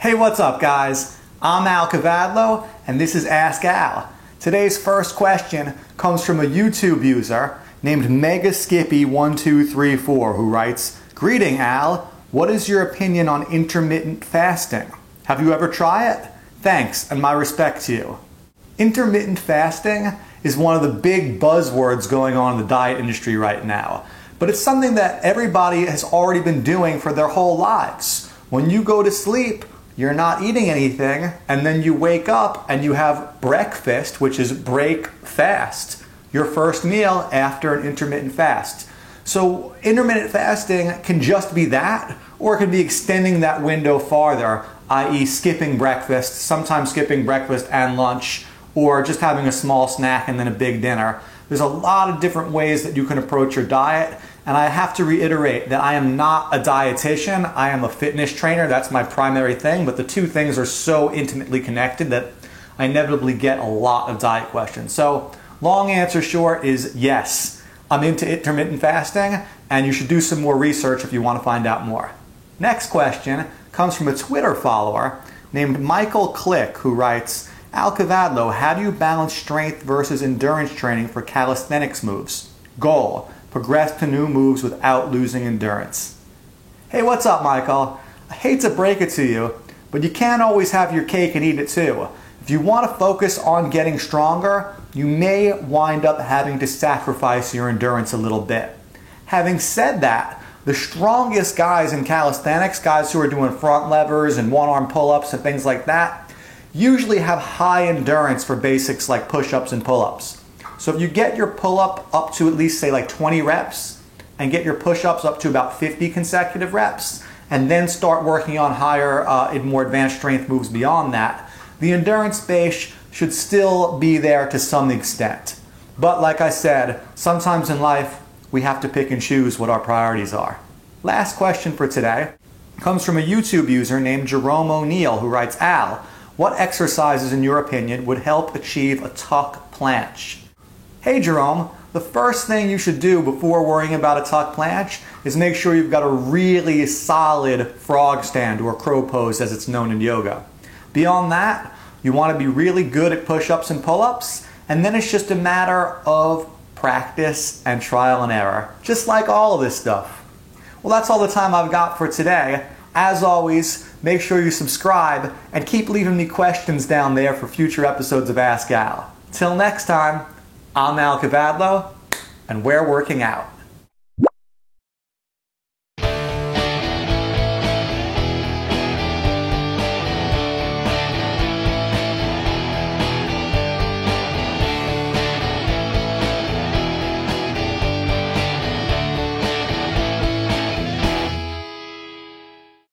Hey, what's up guys? I'm Al Cavadlo and this is Ask Al. Today's first question comes from a YouTube user named MegaSkippy1234 who writes, "Greeting Al, what is your opinion on intermittent fasting? Have you ever tried it? Thanks and my respect to you." Intermittent fasting is one of the big buzzwords going on in the diet industry right now, but it's something that everybody has already been doing for their whole lives. When you go to sleep, you're not eating anything, and then you wake up and you have breakfast, which is break fast, your first meal after an intermittent fast. So intermittent fasting can just be that, or it can be extending that window farther, i.e. skipping breakfast, sometimes skipping breakfast and lunch, or just having a small snack and then a big dinner. There's a lot of different ways that you can approach your diet, and I have to reiterate that I am not a dietitian. I am a fitness trainer. That's my primary thing, but the two things are so intimately connected that I inevitably get a lot of diet questions. So long answer short is yes, I'm into intermittent fasting, and you should do some more research if you want to find out more. Next question comes from a Twitter follower named Michael Click who writes, "Al Cavadlo, how do you balance strength versus endurance training for calisthenics moves? Goal, progress to new moves without losing endurance." Hey, what's up, Michael? I hate to break it to you, but you can't always have your cake and eat it too. If you want to focus on getting stronger, you may wind up having to sacrifice your endurance a little bit. Having said that, the strongest guys in calisthenics, guys who are doing front levers and one-arm pull-ups and things like that, usually have high endurance for basics like push-ups and pull-ups. So if you get your pull-up up to at least say like 20 reps and get your push-ups up to about 50 consecutive reps and then start working on higher and more advanced strength moves beyond that, the endurance base should still be there to some extent. But like I said, sometimes in life we have to pick and choose what our priorities are. Last question for today comes from a YouTube user named Jerome O'Neill who writes, "Al, what exercises, in your opinion, would help achieve a tuck planche?" Hey Jerome, the first thing you should do before worrying about a tuck planche is make sure you've got a really solid frog stand, or crow pose as it's known in yoga. Beyond that, you want to be really good at push-ups and pull-ups, and then it's just a matter of practice and trial and error, just like all of this stuff. Well, that's all the time I've got for today. As always, make sure you subscribe and keep leaving me questions down there for future episodes of Ask Al. Till next time, I'm Al Cavadlo, and we're working out.